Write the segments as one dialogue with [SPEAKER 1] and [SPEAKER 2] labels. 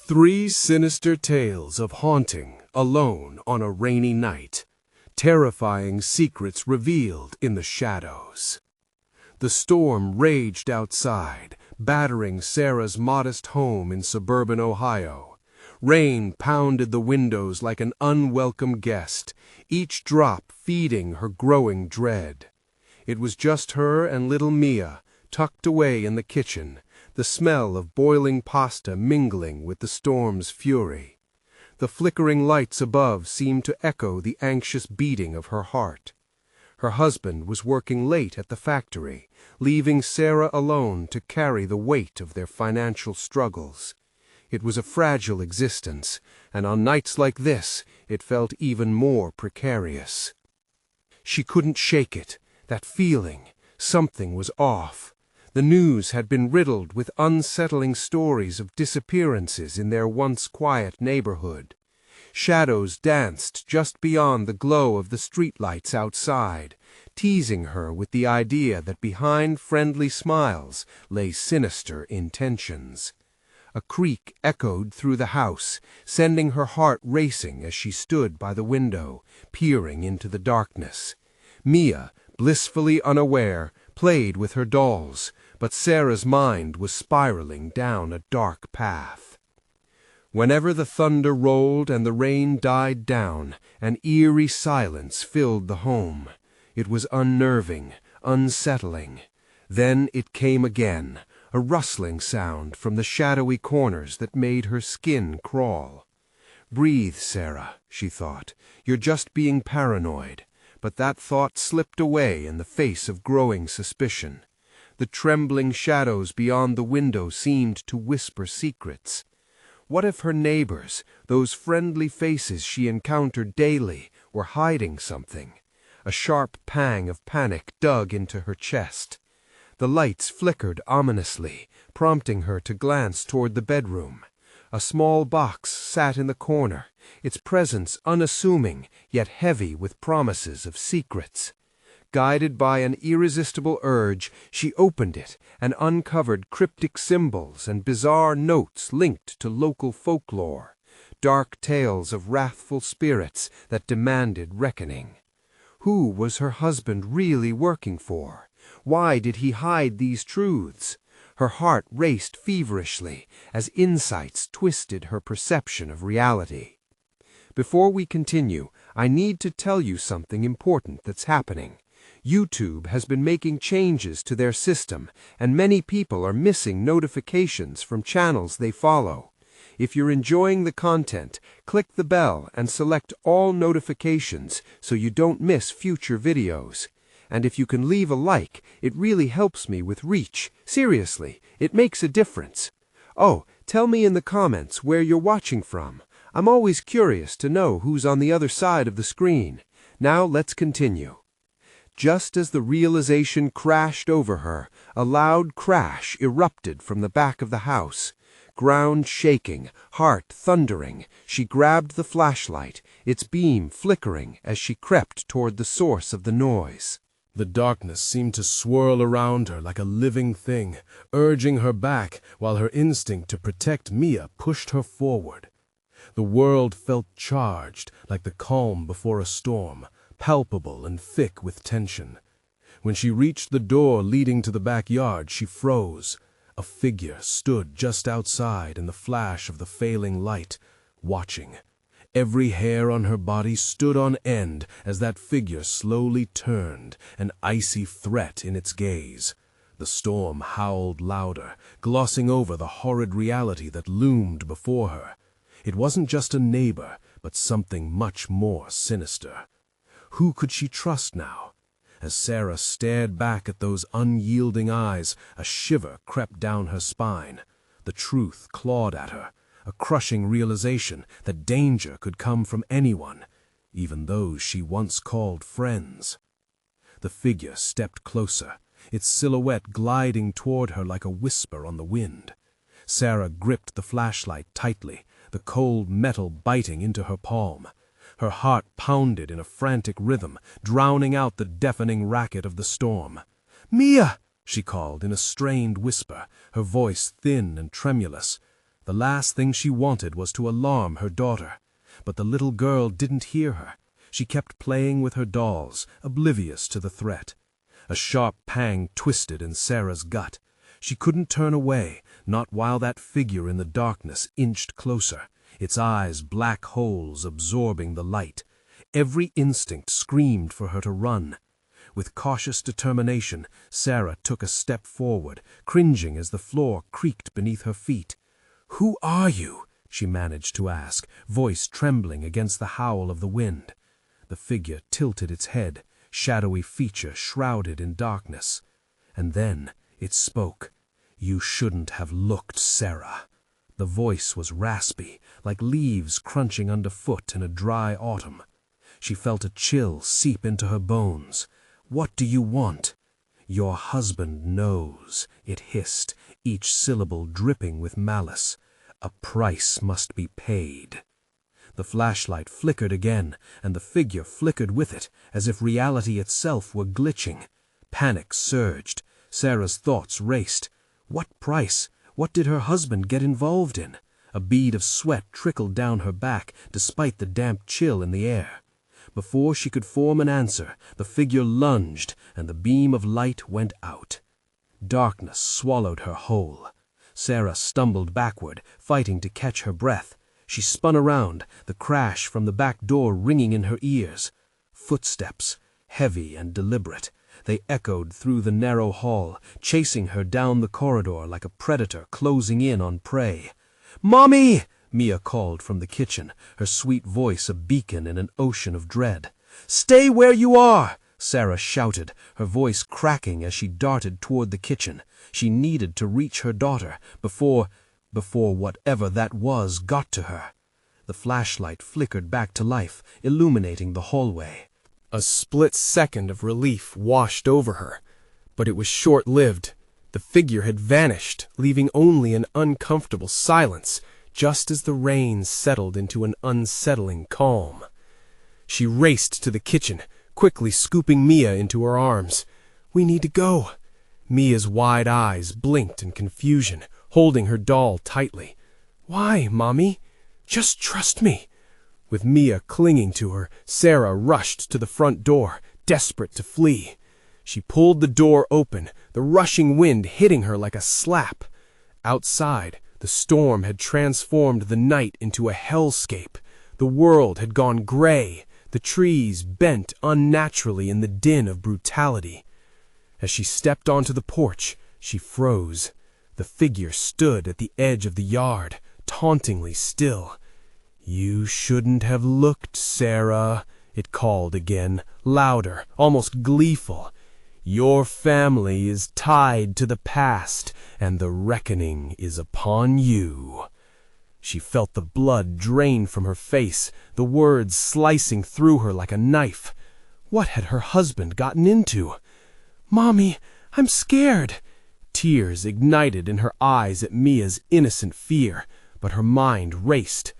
[SPEAKER 1] Three sinister tales of haunting alone on a rainy night, terrifying secrets revealed in the shadows. The storm raged outside, battering Sarah's modest home in suburban Ohio. Rain pounded the windows like an unwelcome guest, each drop feeding her growing dread. It was just her and little Mia, tucked away in the kitchen, the smell of boiling pasta mingling with the storm's fury. The flickering lights above seemed to echo the anxious beating of her heart. Her husband was working late at the factory, leaving Sarah alone to carry the weight of their financial struggles. It was a fragile existence, and on nights like this, it felt even more precarious. She couldn't shake it, that feeling. Something was off. The news had been riddled with unsettling stories of disappearances in their once quiet neighborhood. Shadows danced just beyond the glow of the streetlights outside, teasing her with the idea that behind friendly smiles lay sinister intentions. A creak echoed through the house, sending her heart racing as she stood by the window, peering into the darkness. Mia, blissfully unaware, played with her dolls, but Sarah's mind was spiraling down a dark path. Whenever the thunder rolled and the rain died down, an eerie silence filled the home. It was unnerving, unsettling. Then it came again, a rustling sound from the shadowy corners that made her skin crawl. "Breathe, Sarah," she thought. "You're just being paranoid." But that thought slipped away in the face of growing suspicion. The trembling shadows beyond the window seemed to whisper secrets. What if her neighbors, those friendly faces she encountered daily, were hiding something? A sharp pang of panic dug into her chest. The lights flickered ominously, prompting her to glance toward the bedroom. A small box sat in the corner, its presence unassuming yet heavy with promises of secrets. Guided by an irresistible urge, she opened it and uncovered cryptic symbols and bizarre notes linked to local folklore, dark tales of wrathful spirits that demanded reckoning. Who was her husband really working for? Why did he hide these truths? Her heart raced feverishly as insights twisted her perception of reality. Before we continue, I need to tell you something important that's happening. YouTube has been making changes to their system, and many people are missing notifications from channels they follow. If you're enjoying the content, click the bell and select all notifications so you don't miss future videos. And if you can leave a like, it really helps me with reach. Seriously, it makes a difference. Oh, tell me in the comments where you're watching from. I'm always curious to know who's on the other side of the screen. Now let's continue. Just as the realization crashed over her, a loud crash erupted from the back of the house. Ground shaking, heart thundering, she grabbed the flashlight, its beam flickering as she crept toward the source of the noise. The darkness seemed to swirl around her like a living thing, urging her back while her instinct to protect Mia pushed her forward. The world felt charged, like the calm before a storm, palpable and thick with tension. When she reached the door leading to the backyard, she froze. A figure stood just outside in the flash of the failing light, watching. Every hair on her body stood on end as that figure slowly turned, an icy threat in its gaze. The storm howled louder, glossing over the horrid reality that loomed before her. It wasn't just a neighbor, but something much more sinister. Who could she trust now? As Sarah stared back at those unyielding eyes, a shiver crept down her spine. The truth clawed at her, a crushing realization that danger could come from anyone, even those she once called friends. The figure stepped closer, its silhouette gliding toward her like a whisper on the wind. Sarah gripped the flashlight tightly, the cold metal biting into her palm. Her heart pounded in a frantic rhythm, drowning out the deafening racket of the storm. "Mia!" she called in a strained whisper, her voice thin and tremulous. The last thing she wanted was to alarm her daughter, but the little girl didn't hear her. She kept playing with her dolls, oblivious to the threat. A sharp pang twisted in Sarah's gut. She couldn't turn away, not while that figure in the darkness inched closer, its eyes black holes absorbing the light. Every instinct screamed for her to run. With cautious determination, Sarah took a step forward, cringing as the floor creaked beneath her feet. "Who are you?" she managed to ask, voice trembling against the howl of the wind. The figure tilted its head, shadowy feature shrouded in darkness. And then it spoke. "You shouldn't have looked, Sarah." The voice was raspy, like leaves crunching underfoot in a dry autumn. She felt a chill seep into her bones. "What do you want?" "Your husband knows," it hissed, each syllable dripping with malice. "A price must be paid." The flashlight flickered again, and the figure flickered with it, as if reality itself were glitching. Panic surged. Sarah's thoughts raced. What price? What did her husband get involved in? A bead of sweat trickled down her back, despite the damp chill in the air. Before she could form an answer, the figure lunged, and the beam of light went out. Darkness swallowed her whole. Sarah stumbled backward, fighting to catch her breath. She spun around, the crash from the back door ringing in her ears. Footsteps, heavy and deliberate. They echoed through the narrow hall, chasing her down the corridor like a predator closing in on prey. "Mommy!" Mia called from the kitchen, her sweet voice a beacon in an ocean of dread. "Stay where you are!" Sarah shouted, her voice cracking as she darted toward the kitchen. She needed to reach her daughter before whatever that was got to her. The flashlight flickered back to life, illuminating the hallway.
[SPEAKER 2] A split second of relief washed over her, but it was short-lived. The figure had vanished, leaving only an uncomfortable silence, just as the rain settled into an unsettling calm. She raced to the kitchen, quickly scooping Mia into her arms. "We need to go." Mia's wide eyes blinked in confusion, holding her doll tightly. "Why, Mommy? Just trust me." With Mia clinging to her, Sarah rushed to the front door, desperate to flee. She pulled the door open, the rushing wind hitting her like a slap. Outside, the storm had transformed the night into a hellscape. The world had gone gray, the trees bent unnaturally in the din of brutality. As she stepped onto the porch, she froze. The figure stood at the edge of the yard, tauntingly still. "You shouldn't have looked, Sarah," it called again, louder, almost gleeful. "Your family is tied to the past, and the reckoning is upon you." She felt the blood drain from her face, the words slicing through her like a knife. What had her husband gotten into? "Mommy, I'm scared." Tears ignited in her eyes at Mia's innocent fear, but her mind raced.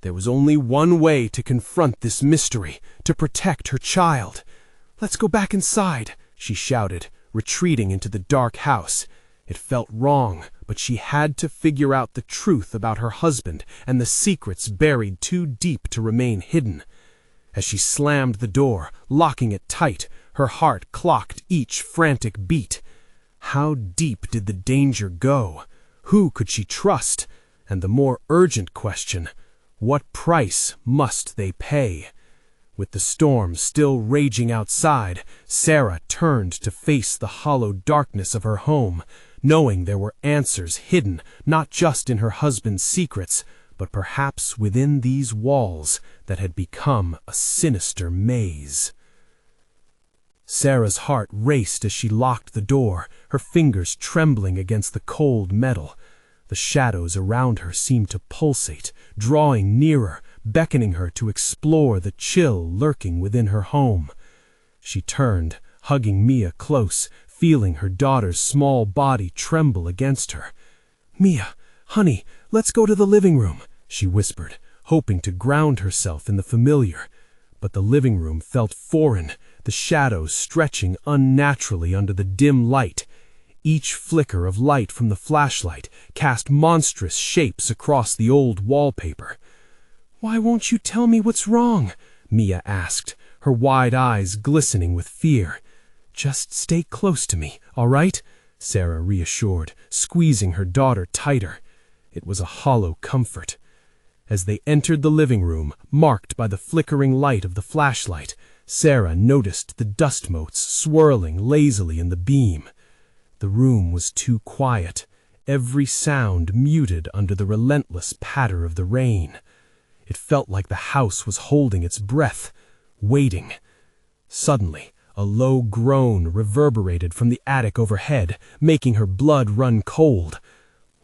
[SPEAKER 2] There was only one way to confront this mystery, to protect her child. "Let's go back inside," she shouted, retreating into the dark house. It felt wrong, but she had to figure out the truth about her husband and the secrets buried too deep to remain hidden. As she slammed the door, locking it tight, her heart clocked each frantic beat. How deep did the danger go? Who could she trust? And the more urgent question, what price must they pay? With the storm still raging outside, Sarah turned to face the hollow darkness of her home, knowing there were answers hidden not just in her husband's secrets, but perhaps within these walls that had become a sinister maze. Sarah's heart raced as she locked the door, her fingers trembling against the cold metal. The shadows around her seemed to pulsate, drawing nearer, beckoning her to explore the chill lurking within her home. She turned, hugging Mia close, feeling her daughter's small body tremble against her. "Mia, honey, let's go to the living room," she whispered, hoping to ground herself in the familiar. But the living room felt foreign, the shadows stretching unnaturally under the dim light. Each flicker of light from the flashlight cast monstrous shapes across the old wallpaper. "Why won't you tell me what's wrong?" Mia asked, her wide eyes glistening with fear. "Just stay close to me, all right?" Sarah reassured, squeezing her daughter tighter. It was a hollow comfort. As they entered the living room, marked by the flickering light of the flashlight, Sarah noticed the dust motes swirling lazily in the beam. The room was too quiet, every sound muted under the relentless patter of the rain. It felt like the house was holding its breath, waiting. Suddenly, a low groan reverberated from the attic overhead, making her blood run cold.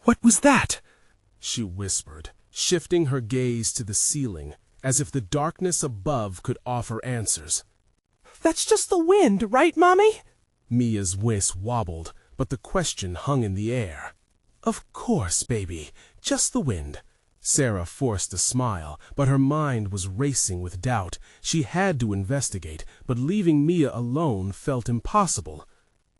[SPEAKER 2] "What was that?"
[SPEAKER 1] she whispered, shifting her gaze to the ceiling, as if the darkness above could offer answers.
[SPEAKER 3] "That's just the wind, right, Mommy?"
[SPEAKER 1] Mia's voice wobbled, but the question hung in the air. "Of course, baby, just the wind." Sarah forced a smile, but her mind was racing with doubt. She had to investigate, but leaving Mia alone felt impossible.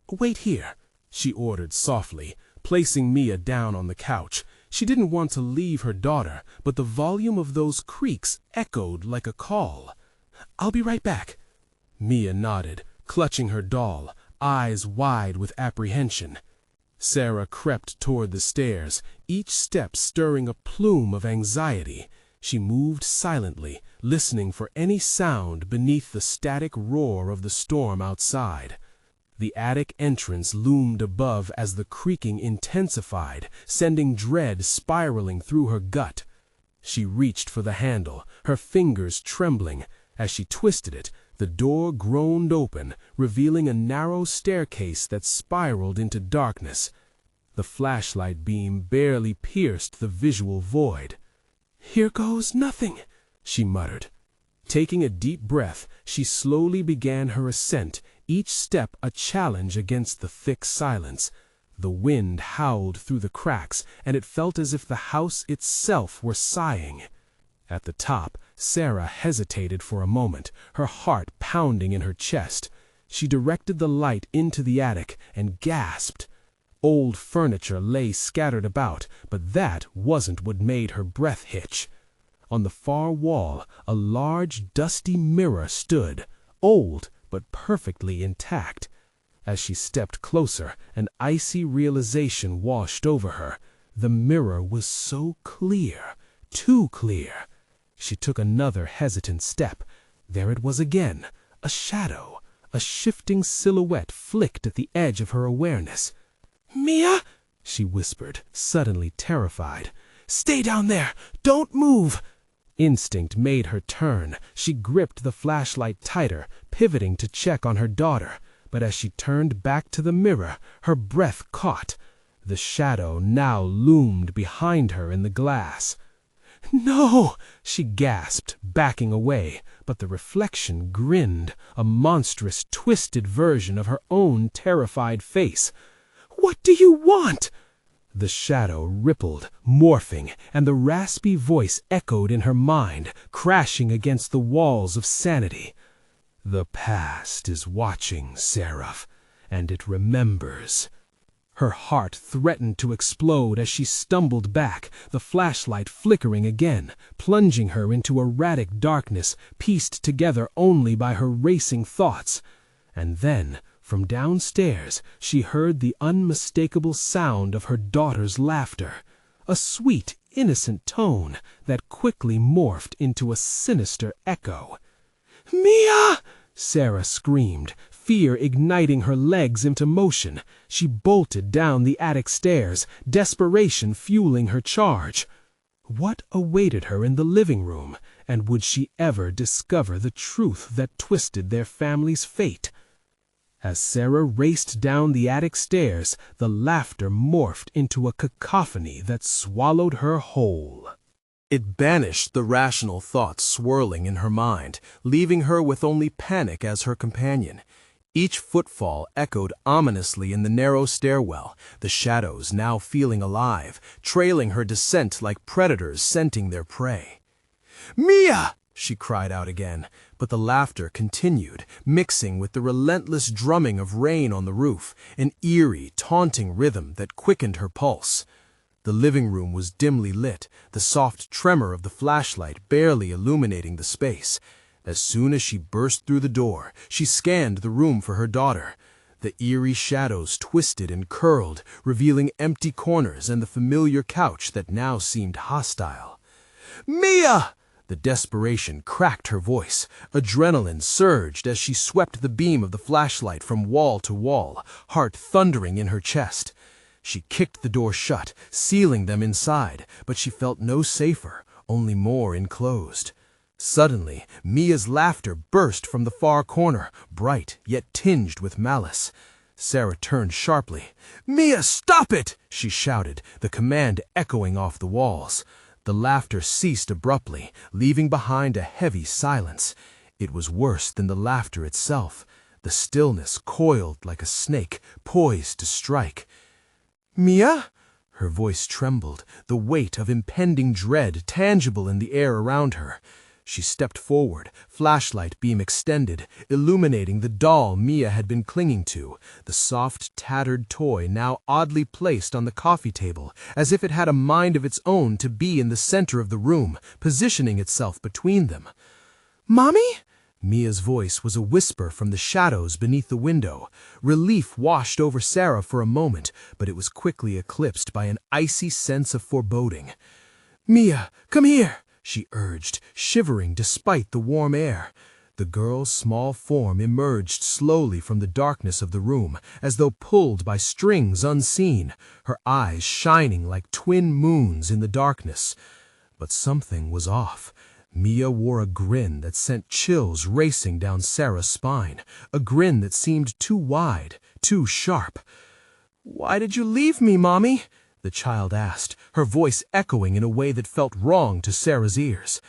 [SPEAKER 1] "Wait here," she ordered softly, placing Mia down on the couch. She didn't want to leave her daughter, but the volume of those creaks echoed like a call. "I'll be right back." Mia nodded, clutching her doll, eyes wide with apprehension. Sarah crept toward the stairs, each step stirring a plume of anxiety. She moved silently, listening for any sound beneath the static roar of the storm outside. The attic entrance loomed above as the creaking intensified, sending dread spiraling through her gut. She reached for the handle, her fingers trembling. As she twisted it, the door groaned open, revealing a narrow staircase that spiraled into darkness. The flashlight beam barely pierced the visual void. "Here goes nothing," she muttered. Taking a deep breath, she slowly began her ascent, each step a challenge against the thick silence. The wind howled through the cracks, and it felt as if the house itself were sighing. At the top, Sarah hesitated for a moment, her heart pounding in her chest. She directed the light into the attic and gasped. Old furniture lay scattered about, but that wasn't what made her breath hitch. On the far wall, a large, dusty mirror stood, old but perfectly intact. As she stepped closer, an icy realization washed over her. The mirror was so clear, too clear. She took another hesitant step. There it was again, a shadow, a shifting silhouette flicked at the edge of her awareness. "Mia!" she whispered, suddenly terrified. "Stay down there! Don't move!" Instinct made her turn. She gripped the flashlight tighter, pivoting to check on her daughter. But as she turned back to the mirror, her breath caught. The shadow now loomed behind her in the glass. "No!" she gasped, backing away, but the reflection grinned, a monstrous, twisted version of her own terrified face. "What do you want?" The shadow rippled, morphing, and the raspy voice echoed in her mind, crashing against the walls of sanity. "The past is watching, Seraph, and it remembers." Her heart threatened to explode as she stumbled back, the flashlight flickering again, plunging her into erratic darkness, pieced together only by her racing thoughts. And then, from downstairs, she heard the unmistakable sound of her daughter's laughter, a sweet, innocent tone that quickly morphed into a sinister echo. "Mia!" Sarah screamed, fear igniting her legs into motion. She bolted down the attic stairs, desperation fueling her charge. What awaited her in the living room, and would she ever discover the truth that twisted their family's fate? As Sarah raced down the attic stairs, the laughter morphed into a cacophony that swallowed her whole. It banished the rational thoughts swirling in her mind, leaving her with only panic as her companion. Each footfall echoed ominously in the narrow stairwell, the shadows now feeling alive, trailing her descent like predators scenting their prey. "Mia!"
[SPEAKER 2] she cried out again, but the laughter continued, mixing with the relentless drumming of rain on the roof, an eerie, taunting rhythm that quickened her pulse. The living room was dimly lit, the soft tremor of the flashlight barely illuminating the space. As soon as she burst through the door, she scanned the room for her daughter. The eerie shadows twisted and curled, revealing empty corners and the familiar couch that now seemed hostile. "Mia!" The desperation cracked her voice. Adrenaline surged as she swept the beam of the flashlight from wall to wall, heart thundering in her chest. She kicked the door shut, sealing them inside, but she felt no safer, only more enclosed. Suddenly, Mia's laughter burst from the far corner, bright yet tinged with malice. Sarah turned sharply. "Mia, stop it!" she shouted, the command echoing off the walls. The laughter ceased abruptly, leaving behind a heavy silence. It was worse than the laughter itself. The stillness coiled like a snake, poised to strike. "Mia?" Her voice trembled, the weight of impending dread tangible in the air around her. She stepped forward, flashlight beam extended, illuminating the doll Mia had been clinging to, the soft, tattered toy now oddly placed on the coffee table, as if it had a mind of its own to be in the center of the room, positioning itself between them. "Mommy?" Mia's voice was a whisper from the shadows beneath the window. Relief washed over Sarah for a moment, but it was quickly eclipsed by an icy sense of foreboding. "Mia, come here!" she urged, shivering despite the warm air. The girl's small form emerged slowly from the darkness of the room, as though pulled by strings unseen, her eyes shining like twin moons in the darkness. But something was off. Mia wore a grin that sent chills racing down Sarah's spine, a grin that seemed too wide, too sharp. "Why did you leave me, Mommy?" the child asked, her voice echoing in a way that felt wrong to Sarah's ears.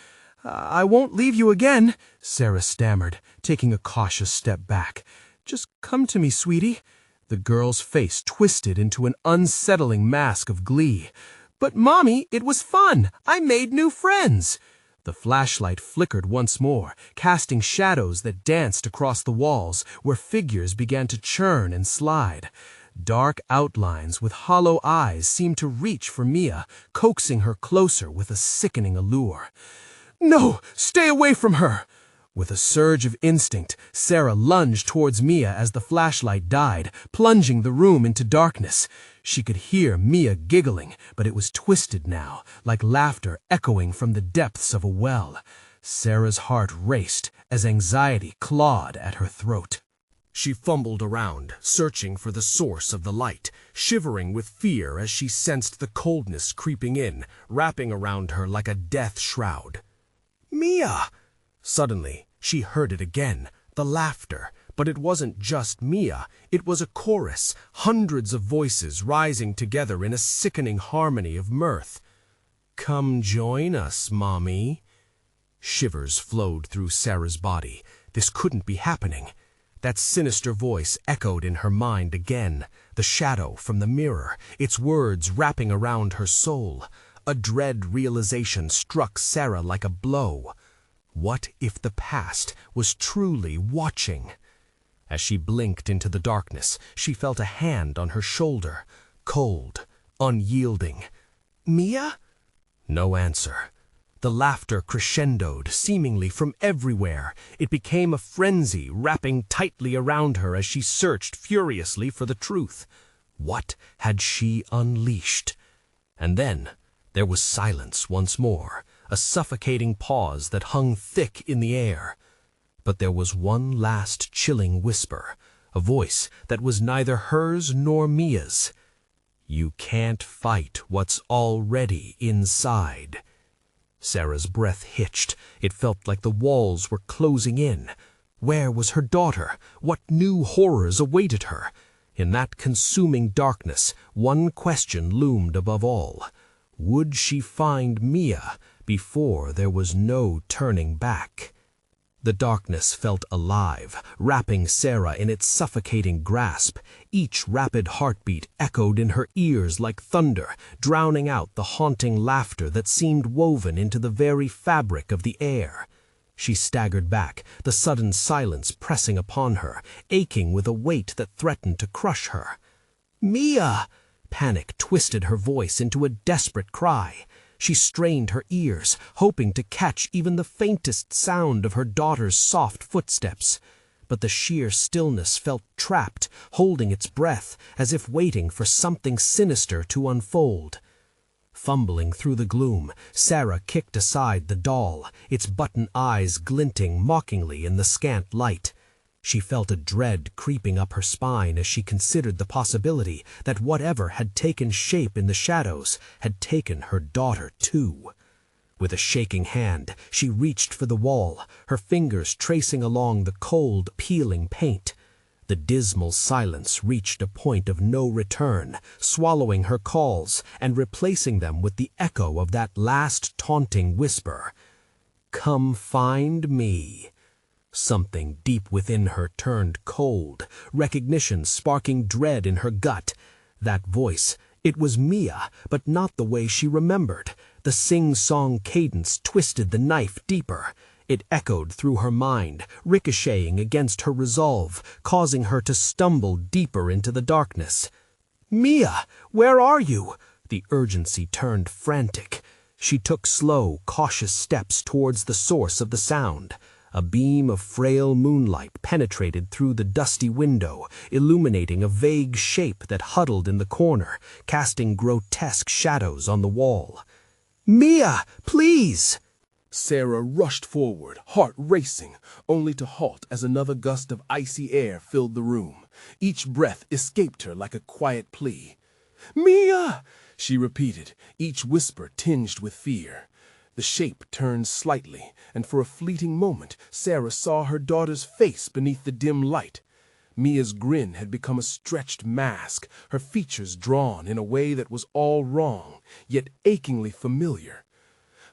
[SPEAKER 2] "I won't leave you again," Sarah stammered, taking a cautious step back. "Just come to me, sweetie." The girl's face twisted into an unsettling mask of glee. "But, Mommy, it was fun. I made new friends." The flashlight flickered once more, casting shadows that danced across the walls, where figures began to churn and slide. Dark outlines with hollow eyes seemed to reach for Mia, coaxing her closer with a sickening allure. "No, stay away from her!" With a surge of instinct, Sarah lunged towards Mia as the flashlight died, plunging the room into darkness. She could hear Mia giggling, but it was twisted now, like laughter echoing from the depths of a well. Sarah's heart raced as anxiety clawed at her throat. She fumbled around, searching for the source of the light, shivering with fear as she sensed the coldness creeping in, wrapping around her like a death shroud. "Mia!" Suddenly, she heard it again, the laughter. But it wasn't just Mia. It was a chorus, hundreds of voices rising together in a sickening harmony of mirth. "Come join us, Mommy." Shivers flowed through Sarah's body. This couldn't be happening. That sinister voice echoed in her mind again, the shadow from the mirror, its words wrapping around her soul. A dread realization struck Sarah like a blow. What if the past was truly watching? As she blinked into the darkness, she felt a hand on her shoulder, cold, unyielding. "Mia?" No answer. The laughter crescendoed, seemingly from everywhere. It became a frenzy, wrapping tightly around her as she searched furiously for the truth. What had she unleashed? And then there was silence once more, a suffocating pause that hung thick in the air. But there was one last chilling whisper, a voice that was neither hers nor Mia's. "You can't fight what's already inside." Sarah's breath hitched. It felt like the walls were closing in. Where was her daughter? What new horrors awaited her? In that consuming darkness, one question loomed above all. Would she find Mia before there was no turning back? The darkness felt alive, wrapping Sarah in its suffocating grasp. Each rapid heartbeat echoed in her ears like thunder, drowning out the haunting laughter that seemed woven into the very fabric of the air. She staggered back, the sudden silence pressing upon her, aching with a weight that threatened to crush her. "Mia!" Panic twisted her voice into a desperate cry. She strained her ears, hoping to catch even the faintest sound of her daughter's soft footsteps. But the sheer stillness felt trapped, holding its breath, as if waiting for something sinister to unfold. Fumbling through the gloom, Sarah kicked aside the doll, its button eyes glinting mockingly in the scant light. She felt a dread creeping up her spine as she considered the possibility that whatever had taken shape in the shadows had taken her daughter too. With a shaking hand, she reached for the wall, her fingers tracing along the cold, peeling paint. The dismal silence reached a point of no return, swallowing her calls and replacing them with the echo of that last taunting whisper. "Come find me." Something deep within her turned cold, recognition sparking dread in her gut. That voice, it was Mia, but not the way she remembered. The sing-song cadence twisted the knife deeper. It echoed through her mind, ricocheting against her resolve, causing her to stumble deeper into the darkness. "Mia, where are you?" The urgency turned frantic. She took slow, cautious steps towards the source of the sound. A beam of frail moonlight penetrated through the dusty window, illuminating a vague shape that huddled in the corner, casting grotesque shadows on the wall. "Mia, please!"
[SPEAKER 1] Sarah rushed forward, heart racing, only to halt as another gust of icy air filled the room. Each breath escaped her like a quiet plea. "Mia!" she repeated, each whisper tinged with fear. The shape turned slightly, and for a fleeting moment Sarah saw her daughter's face beneath the dim light. Mia's grin had become a stretched mask, her features drawn in a way that was all wrong, yet achingly familiar.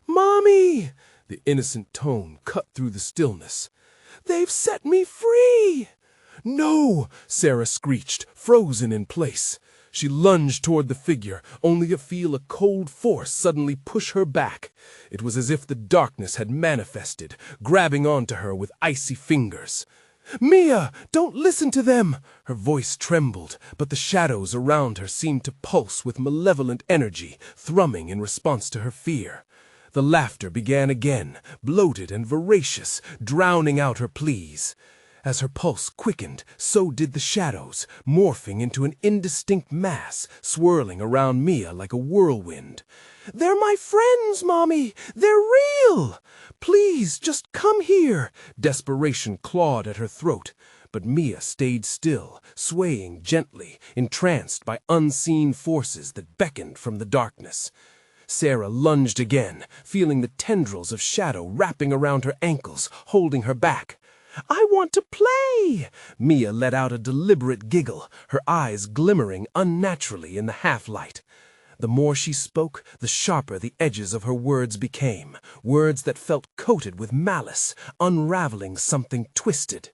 [SPEAKER 1] "Mommy!" The innocent tone cut through the stillness. "They've set me free!" "No!" Sarah screeched, frozen in place. She lunged toward the figure, only to feel a cold force suddenly push her back. It was as if the darkness had manifested, grabbing onto her with icy fingers. "Mia, don't listen to them!" Her voice trembled, but the shadows around her seemed to pulse with malevolent energy, thrumming in response to her fear. The laughter began again, bloated and voracious, drowning out her pleas. As her pulse quickened, so did the shadows, morphing into an indistinct mass, swirling around Mia like a whirlwind. "They're my friends, Mommy! They're real! Please, just come here!" Desperation clawed at her throat, but Mia stayed still, swaying gently, entranced by unseen forces that beckoned from the darkness. Sarah lunged again, feeling the tendrils of shadow wrapping around her ankles, holding her back. "I want to play!" Mia let out a deliberate giggle, her eyes glimmering unnaturally in the half-light. The more she spoke, the sharper the edges of her words became, words that felt coated with malice, unraveling something twisted.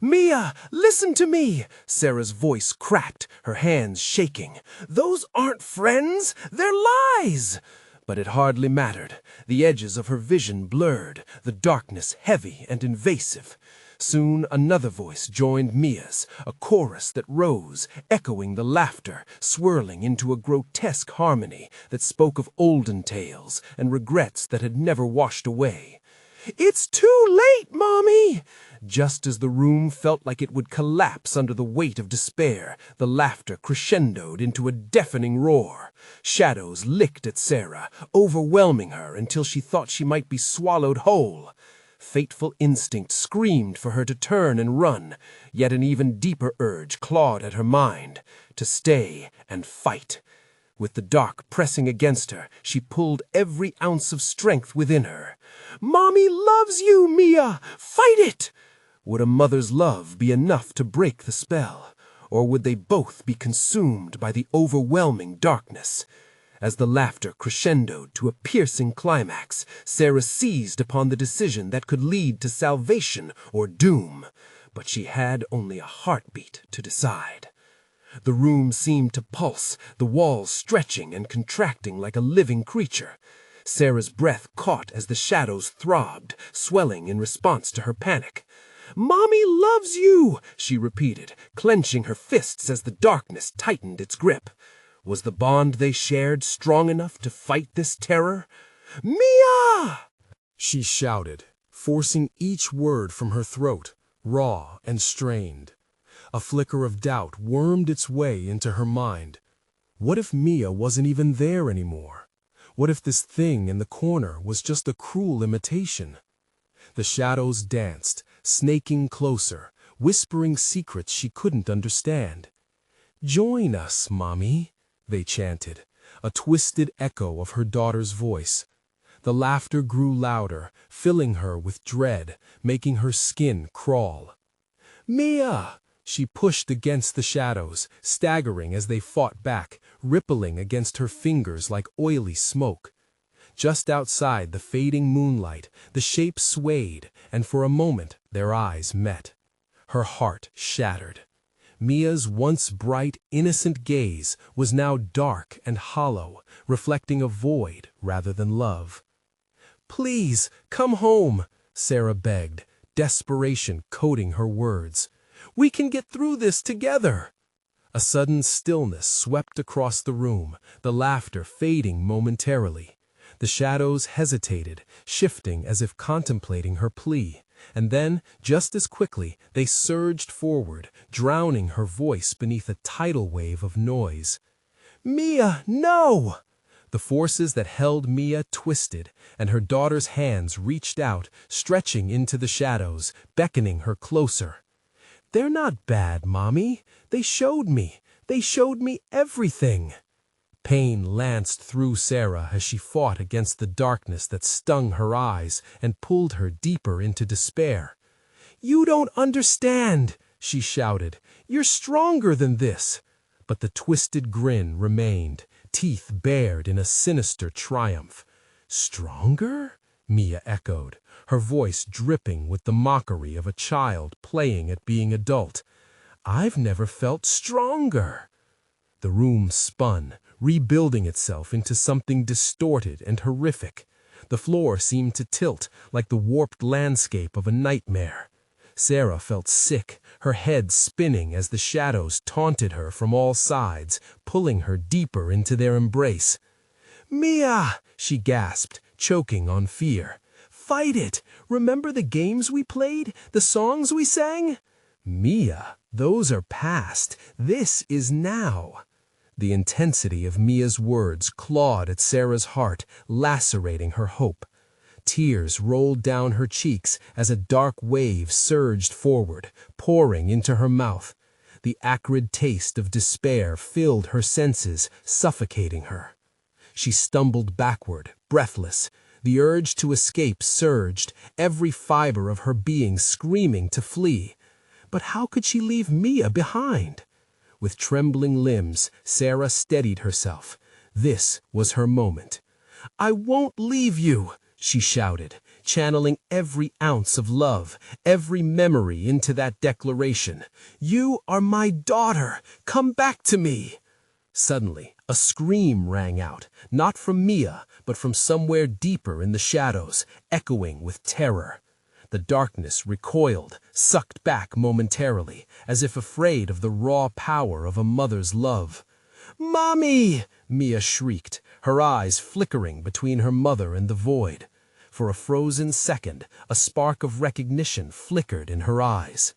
[SPEAKER 1] "Mia, listen to me!" Sarah's voice cracked, her hands shaking. "Those aren't friends, they're lies!" But it hardly mattered. The edges of her vision blurred, the darkness heavy and invasive. Soon another voice joined Mia's, a chorus that rose, echoing the laughter, swirling into a grotesque harmony that spoke of olden tales and regrets that had never washed away. "It's too late, Mommy!" Just as the room felt like it would collapse under the weight of despair, the laughter crescendoed into a deafening roar. Shadows licked at Sarah, overwhelming her until she thought she might be swallowed whole. Fateful instinct screamed for her to turn and run, yet an even deeper urge clawed at her mind, to stay and fight. With the dark pressing against her, she pulled every ounce of strength within her. "Mommy loves you, Mia! Fight it!" Would a mother's love be enough to break the spell, or would they both be consumed by the overwhelming darkness? As the laughter crescendoed to a piercing climax, Sarah seized upon the decision that could lead to salvation or doom, but she had only a heartbeat to decide. The room seemed to pulse, the walls stretching and contracting like a living creature. Sarah's breath caught as the shadows throbbed, swelling in response to her panic. "Mommy loves you," she repeated, clenching her fists as the darkness tightened its grip. Was the bond they shared strong enough to fight this terror? "Mia!"
[SPEAKER 2] she shouted, forcing each word from her throat, raw and strained. A flicker of doubt wormed its way into her mind. What if Mia wasn't even there anymore? What if this thing in the corner was just a cruel imitation? The shadows danced, snaking closer, whispering secrets she couldn't understand. "Join us, Mommy," they chanted, a twisted echo of her daughter's voice. The laughter grew louder, filling her with dread, making her skin crawl. "Mia!" She pushed against the shadows, staggering as they fought back, rippling against her fingers like oily smoke. Just outside the fading moonlight, the shape swayed, and for a moment their eyes met. Her heart shattered. Mia's once bright, innocent gaze was now dark and hollow, reflecting a void rather than love. "Please, come home," Sarah begged, desperation coating her words. "We can get through this together." A sudden stillness swept across the room, the laughter fading momentarily. The shadows hesitated, shifting as if contemplating her plea, and then, just as quickly, they surged forward, drowning her voice beneath a tidal wave of noise. "Mia, no!" The forces that held Mia twisted, and her daughter's hands reached out, stretching into the shadows, beckoning her closer. "They're not bad, Mommy. They showed me everything." Pain lanced through Sarah as she fought against the darkness that stung her eyes and pulled her deeper into despair. "You don't understand," she shouted. "You're stronger than this." But the twisted grin remained, teeth bared in a sinister triumph. "Stronger?" Mia echoed, her voice dripping with the mockery of a child playing at being adult. "I've never felt stronger." The room spun, rebuilding itself into something distorted and horrific. The floor seemed to tilt, like the warped landscape of a nightmare. Sarah felt sick, her head spinning as the shadows taunted her from all sides, pulling her deeper into their embrace. "Mia!" she gasped, choking on fear. "Fight it! Remember the games we played? The songs we sang?" "Mia, those are past. This is now." The intensity of Mia's words clawed at Sarah's heart, lacerating her hope. Tears rolled down her cheeks as a dark wave surged forward, pouring into her mouth. The acrid taste of despair filled her senses, suffocating her. She stumbled backward, breathless. The urge to escape surged, every fiber of her being screaming to flee. But how could she leave Mia behind? With trembling limbs, Sarah steadied herself. This was her moment. "I won't leave you," she shouted, channeling every ounce of love, every memory into that declaration. "You are my daughter. Come back to me." Suddenly, a scream rang out, not from Mia, but from somewhere deeper in the shadows, echoing with terror. The darkness recoiled, sucked back momentarily, as if afraid of the raw power of a mother's love. "Mommy!" Mia shrieked, her eyes flickering between her mother and the void. For a frozen second, a spark of recognition flickered in her eyes.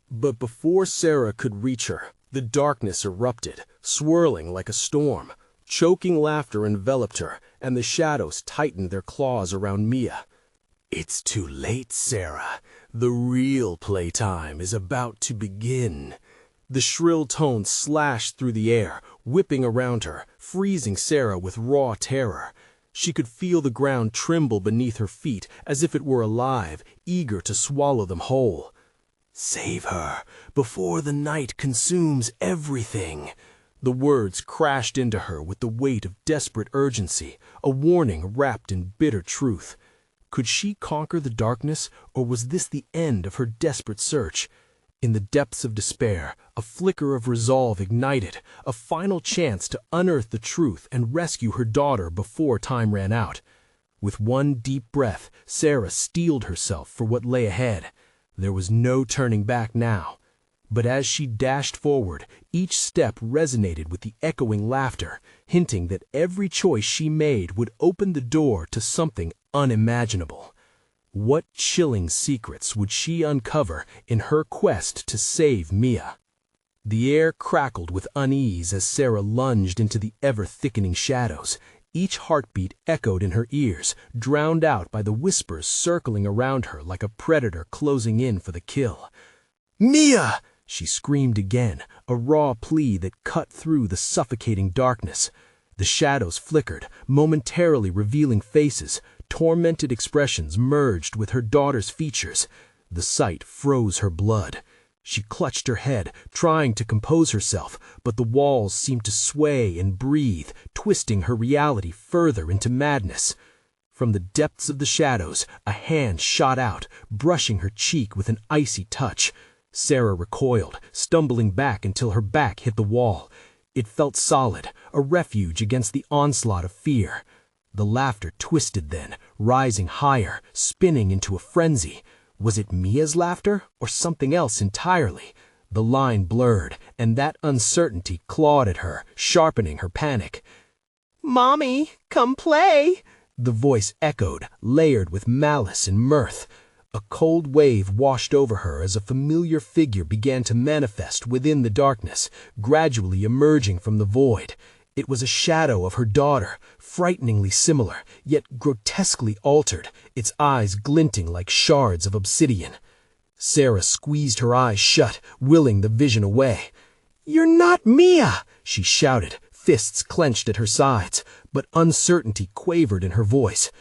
[SPEAKER 2] But before Sarah could reach her, the darkness erupted, swirling like a storm. Choking laughter enveloped her, and the shadows tightened their claws around Mia. "It's too late, Sarah. The real playtime is about to begin." The shrill tones slashed through the air, whipping around her, freezing Sarah with raw terror. She could feel the ground tremble beneath her feet as if it were alive, eager to swallow them whole. "Save her before the night consumes everything." The words crashed into her with the weight of desperate urgency, a warning wrapped in bitter truth. Could she conquer the darkness, or was this the end of her desperate search? In the depths of despair, a flicker of resolve ignited, a final chance to unearth the truth and rescue her daughter before time ran out. With one deep breath, Sarah steeled herself for what lay ahead. There was no turning back now. But as she dashed forward, each step resonated with the echoing laughter, hinting that every choice she made would open the door to something unimaginable. What chilling secrets would she uncover in her quest to save Mia? The air crackled with unease as Sarah lunged into the ever-thickening shadows. Each heartbeat echoed in her ears, drowned out by the whispers circling around her like a predator closing in for the kill. "Mia!" she screamed again, a raw plea that cut through the suffocating darkness. The shadows flickered, momentarily revealing faces. Tormented expressions merged with her daughter's features. The sight froze her blood. She clutched her head, trying to compose herself, but the walls seemed to sway and breathe, twisting her reality further into madness. From the depths of the shadows, a hand shot out, brushing her cheek with an icy touch. Sarah recoiled, stumbling back until her back hit the wall. It felt solid, a refuge against the onslaught of fear. The laughter twisted then, rising higher, spinning into a frenzy. Was it Mia's laughter or something else entirely? The line blurred, and that uncertainty clawed at her, sharpening her panic.
[SPEAKER 3] "Mommy, come play!"
[SPEAKER 2] The voice echoed, layered with malice and mirth. A cold wave washed over her as a familiar figure began to manifest within the darkness, gradually emerging from the void. It was a shadow of her daughter, frighteningly similar, yet grotesquely altered, its eyes glinting like shards of obsidian. Sarah squeezed her eyes shut, willing the vision away. "You're not Mia!" she shouted, fists clenched at her sides, but uncertainty quavered in her voice.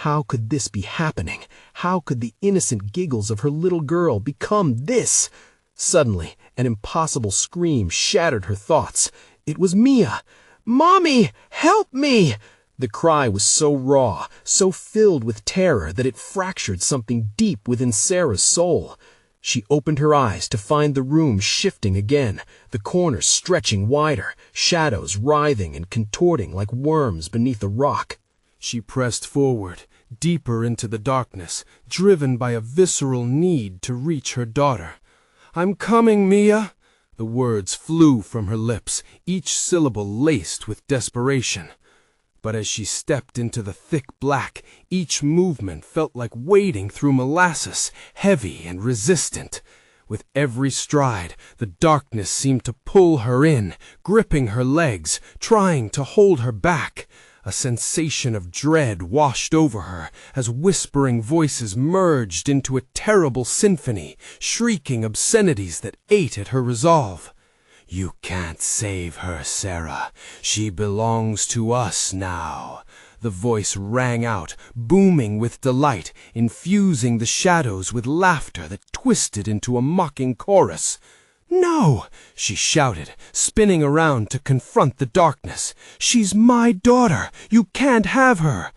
[SPEAKER 2] How could this be happening? How could the innocent giggles of her little girl become this? Suddenly, an impossible scream shattered her thoughts. It was Mia. "Mommy, help me!" The cry was so raw, so filled with terror that it fractured something deep within Sarah's soul. She opened her eyes to find the room shifting again, the corners stretching wider, shadows writhing and contorting like worms beneath a rock.
[SPEAKER 1] She pressed forward, deeper into the darkness, driven by a visceral need to reach her daughter. "I'm coming, Mia!" The words flew from her lips, each syllable laced with desperation. But as she stepped into the thick black, each movement felt like wading through molasses, heavy and resistant. With every stride, the darkness seemed to pull her in, gripping her legs, trying to hold her back. A sensation of dread washed over her as whispering voices merged into a terrible symphony, shrieking obscenities that ate at her resolve. "You can't save her, Sarah. She belongs to us now." The voice rang out, booming with delight, infusing the shadows with laughter that twisted into a mocking chorus. "No!" she shouted, spinning around to confront the darkness. "She's my daughter! You can't have her!"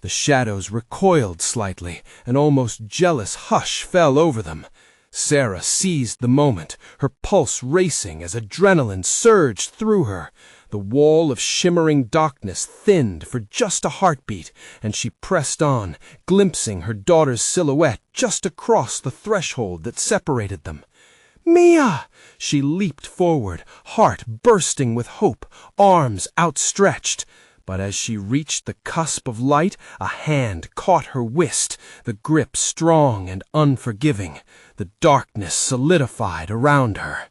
[SPEAKER 1] The shadows recoiled slightly, an almost jealous hush fell over them. Sarah seized the moment, her pulse racing as adrenaline surged through her. The wall of shimmering darkness thinned for just a heartbeat, and she pressed on, glimpsing her daughter's silhouette just across the threshold that separated them. "Mia!" She leaped forward, heart bursting with hope, arms outstretched. But as she reached the cusp of light, a hand caught her wrist, the grip strong and unforgiving. The darkness solidified around her.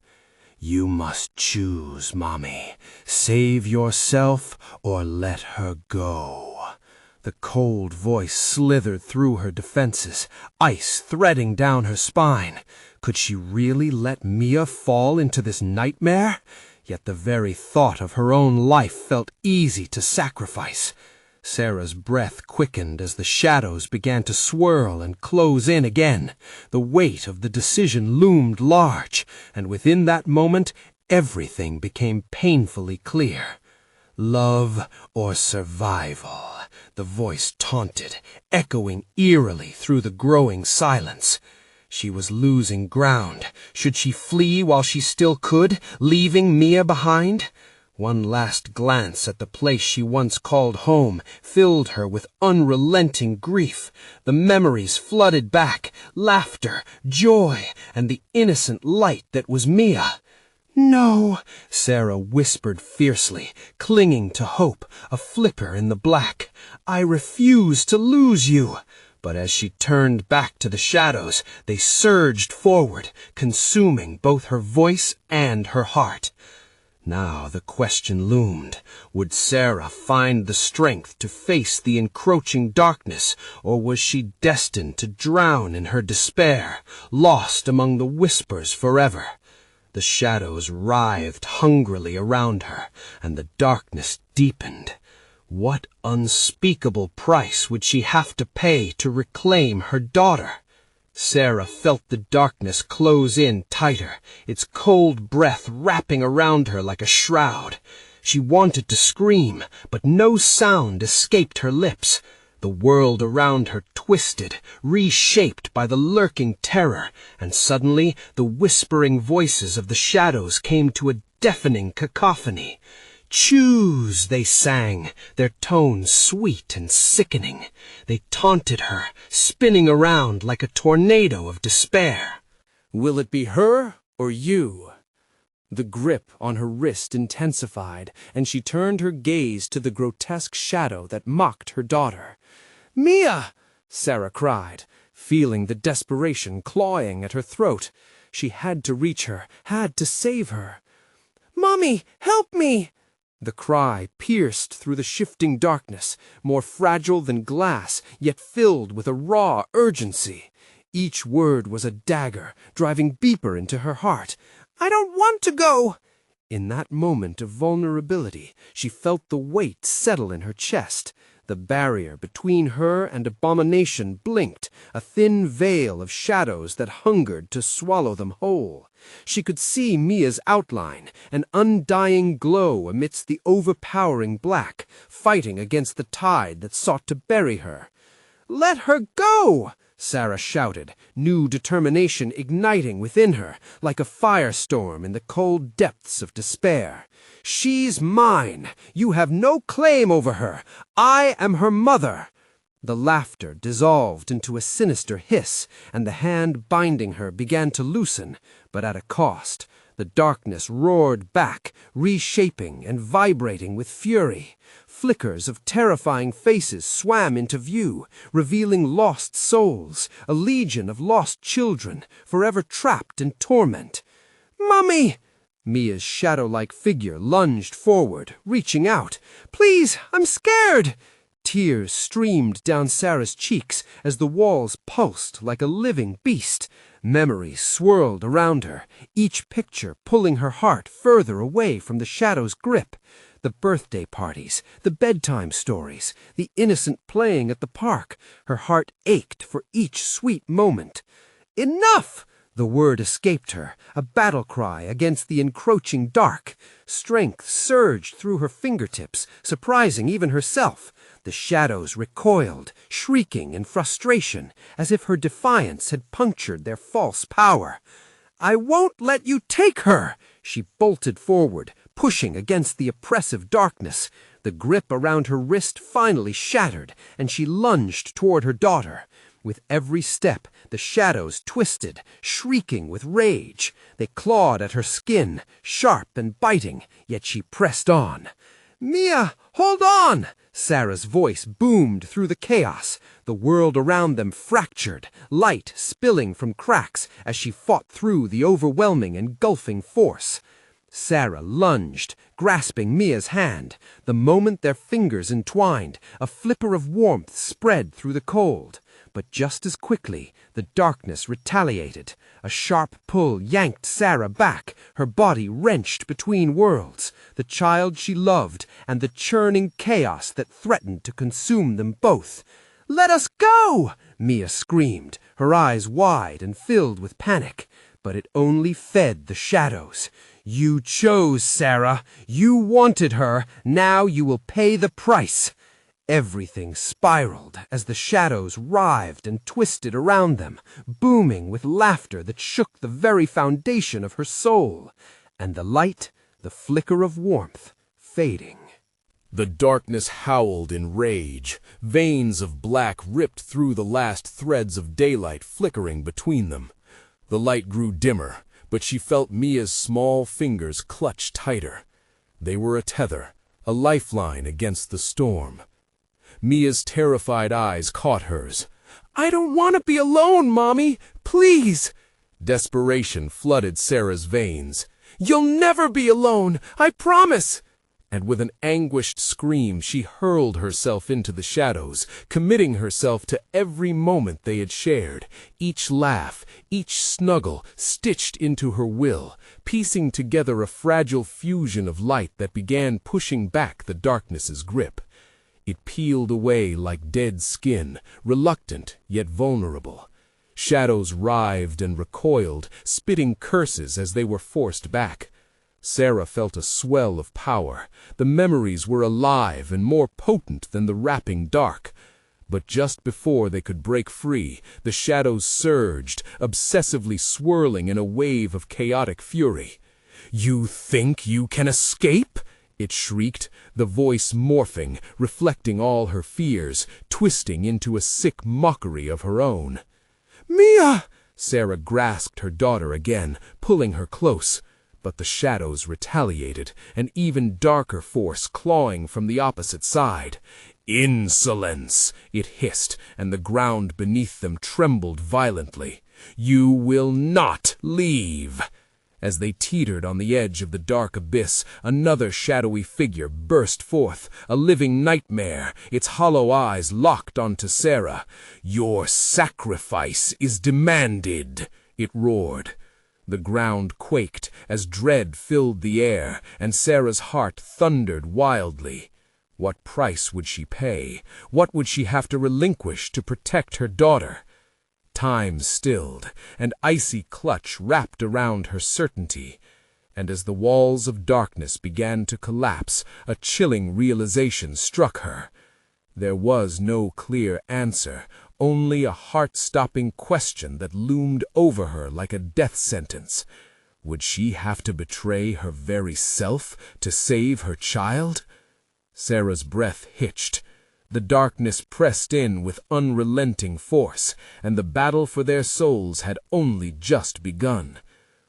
[SPEAKER 1] "You must choose, Mommy. Save yourself or let her go." The cold voice slithered through her defenses, ice threading down her spine. Could she really let Mia fall into this nightmare? Yet the very thought of her own life felt easy to sacrifice. Sarah's breath quickened as the shadows began to swirl and close in again. The weight of the decision loomed large, and within that moment everything became painfully clear. "Love or survival," the voice taunted, echoing eerily through the growing silence. She was losing ground. Should she flee while she still could, leaving Mia behind? One last glance at the place she once called home filled her with unrelenting grief. The memories flooded back, laughter, joy, and the innocent light that was Mia. "No," Sarah whispered fiercely, clinging to hope, a flicker in the black. "I refuse to lose you." But as she turned back to the shadows, they surged forward, consuming both her voice and her heart. Now the question loomed. Would Sarah find the strength to face the encroaching darkness, or was she destined to drown in her despair, lost among the whispers forever? The shadows writhed hungrily around her, and the darkness deepened. What unspeakable price would she have to pay to reclaim her daughter? Sarah felt the darkness close in tighter, its cold breath wrapping around her like a shroud. She wanted to scream, but no sound escaped her lips. The world around her twisted, reshaped by the lurking terror, and suddenly the whispering voices of the shadows came to a deafening cacophony. "Choose," they sang, their tones sweet and sickening. They taunted her, spinning around like a tornado of despair.
[SPEAKER 2] Will it be her or you? The grip on her wrist intensified, and she turned her gaze to the grotesque shadow that mocked her daughter. "Mia!" Sarah cried, feeling the desperation clawing at her throat. She had to reach her, had to save her. "Mommy, help me!" The cry pierced through the shifting darkness, more fragile than glass, yet filled with a raw urgency. Each word was a dagger, driving deeper into her heart. "I don't want to go!" In that moment of vulnerability, she felt the weight settle in her chest. The barrier between her and abomination blinked, a thin veil of shadows that hungered to swallow them whole. She could see Mia's outline, an undying glow amidst the overpowering black, fighting against the tide that sought to bury her. "Let her go!" Sarah shouted, new determination igniting within her, like a firestorm in the cold depths of despair. "She's mine! You have no claim over her! I am her mother!" The laughter dissolved into a sinister hiss, and the hand binding her began to loosen, but at a cost. The darkness roared back, reshaping and vibrating with fury. Flickers of terrifying faces swam into view, revealing lost souls, a legion of lost children, forever trapped in torment. "Mummy!" Mia's shadow-like figure lunged forward, reaching out. "Please, I'm scared!" Tears streamed down Sarah's cheeks as the walls pulsed like a living beast. Memories swirled around her, each picture pulling her heart further away from the shadow's grip. The birthday parties, the bedtime stories, the innocent playing at the park. Her heart ached for each sweet moment. "Enough!" The word escaped her, a battle cry against the encroaching dark. Strength surged through her fingertips, surprising even herself. The shadows recoiled, shrieking in frustration, as if her defiance had punctured their false power. "I won't let you take her!" She bolted forward, pushing against the oppressive darkness. The grip around her wrist finally shattered, and she lunged toward her daughter. With every step, the shadows twisted, shrieking with rage. They clawed at her skin, sharp and biting, yet she pressed on. "Mia, hold on!" Sarah's voice boomed through the chaos. The world around them fractured, light spilling from cracks as she fought through the overwhelming, engulfing force. Sarah lunged, grasping Mia's hand. The moment their fingers entwined, a flicker of warmth spread through the cold. But just as quickly, the darkness retaliated. A sharp pull yanked Sarah back, her body wrenched between worlds, the child she loved and the churning chaos that threatened to consume them both. "Let us go!" Mia screamed, her eyes wide and filled with panic. But it only fed the shadows. "You chose, Sarah. You wanted her. Now you will pay the price." Everything spiraled as the shadows writhed and twisted around them, booming with laughter that shook the very foundation of her soul. And the light, the flicker of warmth,
[SPEAKER 1] fading.
[SPEAKER 2] The darkness howled in rage, veins of black ripped through the last threads of daylight flickering between them. The light grew dimmer, but she felt Mia's small fingers clutch tighter. They were a tether, a lifeline against the storm. Mia's terrified eyes caught hers. "I don't want to be alone, Mommy! Please!" Desperation flooded Sarah's veins. "You'll never be alone! I promise!" And with an anguished scream, she hurled herself into the shadows, committing herself to every moment they had shared, each laugh, each snuggle stitched into her will, piecing together a fragile fusion of light that began pushing back the darkness's grip. It peeled away like dead skin, reluctant yet vulnerable. Shadows writhed and recoiled, spitting curses as they were forced back. Sarah felt a swell of power. The memories were alive and more potent than the wrapping dark. But just before they could break free, the shadows surged, obsessively swirling in a wave of chaotic fury. "You think you can escape?" it shrieked, the voice morphing, reflecting all her fears, twisting into a sick mockery of her own. "Mia!" Sarah grasped her daughter again, pulling her close. But the shadows retaliated, an even darker force clawing from the opposite side. "Insolence!" it hissed, and the ground beneath them trembled violently. "You will not leave!" As they teetered on the edge of the dark abyss, another shadowy figure burst forth, a living nightmare, its hollow eyes locked onto Sarah. "Your sacrifice is demanded!" it roared. The ground quaked as dread filled the air, and Sarah's heart thundered wildly. What price would she pay? What would she have to relinquish to protect her daughter? Time stilled, an icy clutch wrapped around her certainty, and as the walls of darkness began to collapse, a chilling realization struck her. There was no clear answer, only a heart-stopping question that loomed over her like a death sentence. Would she have to betray her very self to save her child? Sarah's breath hitched. The darkness pressed in with unrelenting force, and the battle for their souls had only just begun.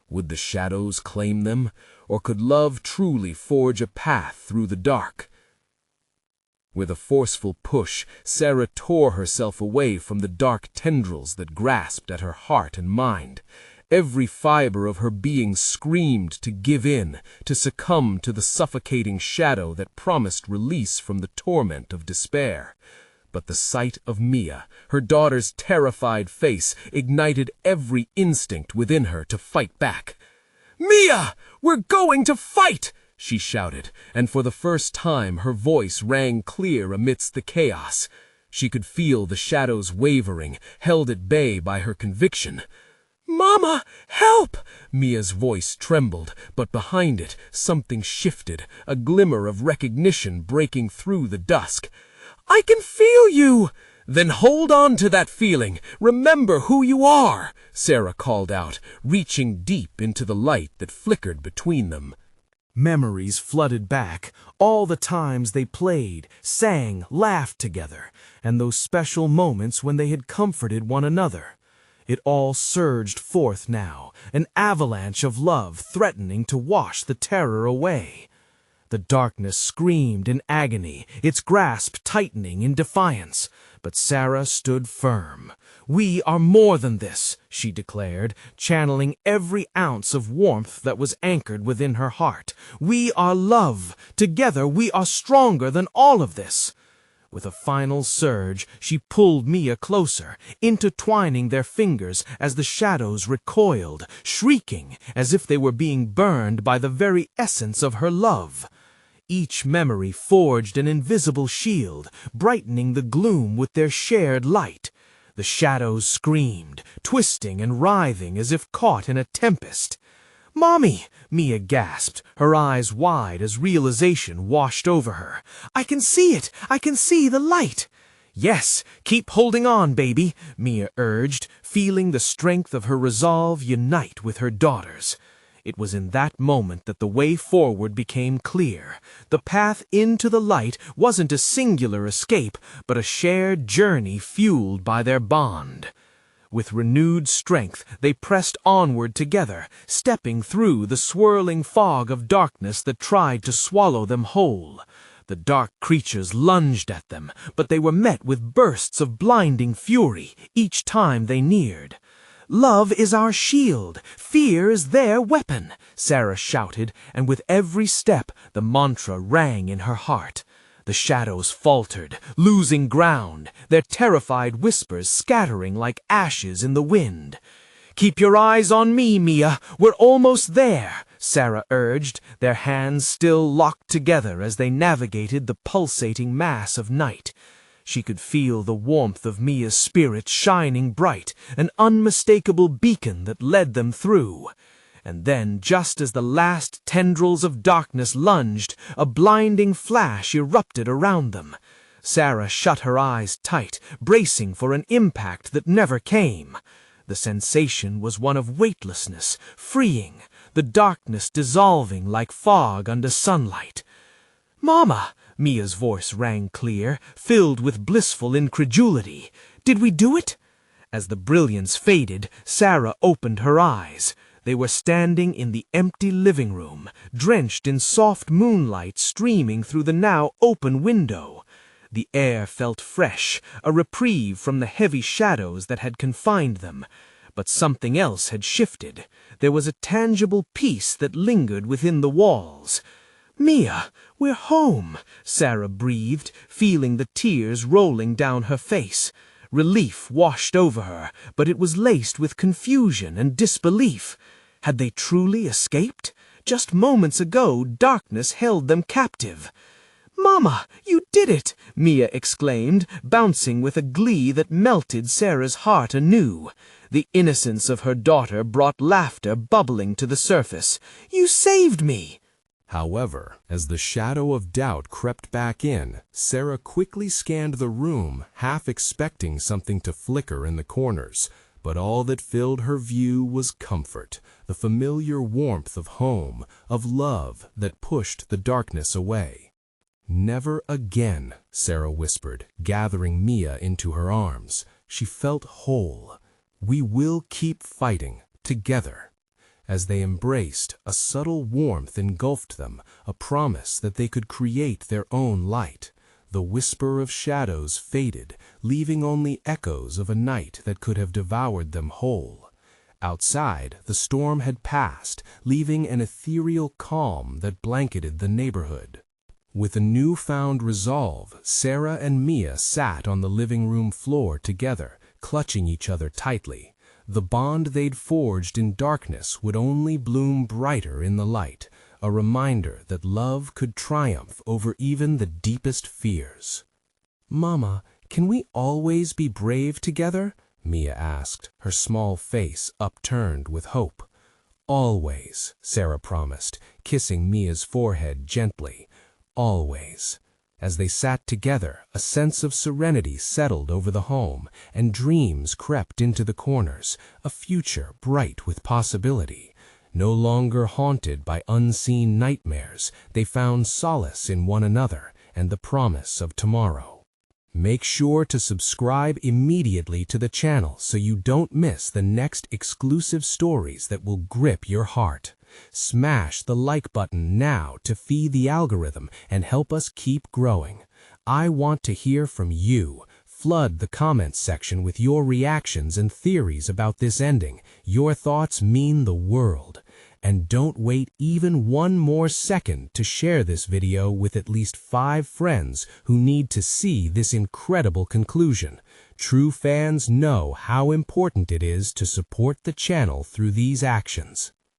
[SPEAKER 2] Would the shadows claim them, or could love truly forge a path through the dark? With a forceful push, Sarah tore herself away from the dark tendrils that grasped at her heart and mind. Every fiber of her being screamed to give in, to succumb to the suffocating shadow that promised release from the torment of despair. But the sight of Mia, her daughter's terrified face, ignited every instinct within her to fight back. "Mia, we're going to fight!" she shouted, and for the first time her voice rang clear amidst the chaos. She could feel the shadows wavering, held at bay by her conviction. "Mama, help!" Mia's voice trembled, but behind it something shifted, a glimmer of recognition breaking through the dusk. "I can feel you!" "Then hold on to that feeling. Remember who you are," Sarah called out, reaching deep into the light that flickered between them.
[SPEAKER 4] Memories flooded back, all the times they played, sang, laughed together, and those special moments when they had comforted one another. It all surged forth now, an avalanche of love threatening to wash the terror away. The darkness screamed in agony, its grasp tightening in defiance, but Sarah stood firm. "We are more than this," she declared, channeling every ounce of warmth that was anchored within her heart. "We are love. Together we are stronger than all of this." With a final surge, she pulled Mia closer, intertwining their fingers as the shadows recoiled, shrieking as if they were being burned by the very essence of her love. Each memory forged an invisible shield, brightening the gloom with their shared light. The shadows screamed, twisting and writhing as if caught in a tempest. "Mommy!" Mia gasped, her eyes wide as realization washed over her. "I can see it! I can see the light!" "Yes, keep holding on, baby," Mia urged, feeling the strength of her resolve unite with her daughter's. It was in that moment that the way forward became clear. The path into the light wasn't a singular escape, but a shared journey fueled by their bond. With renewed strength, they pressed onward together, stepping through the swirling fog of darkness that tried to swallow them whole. The dark creatures lunged at them, but they were met with bursts of blinding fury each time they neared. "Love is our shield, fear is their weapon," Sarah shouted, and with every step the mantra rang in her heart. The shadows faltered, losing ground, their terrified whispers scattering like ashes in the wind. "Keep your eyes on me, Mia, we're almost there," Sarah urged, their hands still locked together as they navigated the pulsating mass of night. She could feel the warmth of Mia's spirit shining bright, an unmistakable beacon that led them through. And then, just as the last tendrils of darkness lunged, a blinding flash erupted around them. Sarah shut her eyes tight, bracing for an impact that never came. The sensation was one of weightlessness, freeing, the darkness dissolving like fog under sunlight. "Mama!" Mia's voice rang clear, filled with blissful incredulity. "Did we do it?" As the brilliance faded, Sarah opened her eyes. They were standing in the empty living room, drenched in soft moonlight streaming through the now open window. The air felt fresh, a reprieve from the heavy shadows that had confined them. But something else had shifted. There was a tangible peace that lingered within the walls. "Mia, we're home," Sarah breathed, feeling the tears rolling down her face. Relief washed over her, but it was laced with confusion and disbelief. Had they truly escaped? Just moments ago, darkness held them captive. "Mama, you did it!" Mia exclaimed, bouncing with a glee that melted Sarah's heart anew. The innocence of her daughter brought laughter bubbling to the surface. "You saved me!"
[SPEAKER 2] However, as the shadow of doubt crept back in, Sarah quickly scanned the room, half expecting something to flicker in the corners. But all that filled her view was comfort, the familiar warmth of home, of love that pushed the darkness away. "Never again," Sarah whispered, gathering Mia into her arms. She felt whole. "We will keep fighting, together." As they embraced, a subtle warmth engulfed them, a promise that they could create their own light. The whisper of shadows faded, leaving only echoes of a night that could have devoured them whole. Outside, the storm had passed, leaving an ethereal calm that blanketed the neighborhood. With a newfound resolve, Sarah and Mia sat on the living room floor together, clutching each other tightly. The bond they'd forged in darkness would only bloom brighter in the light, a reminder that love could triumph over even the deepest fears. "Mama, can we always be brave together?" Mia asked, her small face upturned with hope. "Always," Sarah promised, kissing Mia's forehead gently. "Always." As they sat together, a sense of serenity settled over the home, and dreams crept into the corners, a future bright with possibility. No longer haunted by unseen nightmares, they found solace in one another and the promise of tomorrow. Make sure to subscribe immediately to the channel so you don't miss the next exclusive stories that will grip your heart. Smash the like button now to feed the algorithm and help us keep growing. I want to hear from you. Flood the comments section with your reactions and theories about this ending. Your thoughts mean the world. And don't wait even one more second to share this video with at least 5 friends who need to see this incredible conclusion. True fans know how important it is to support the channel through these actions.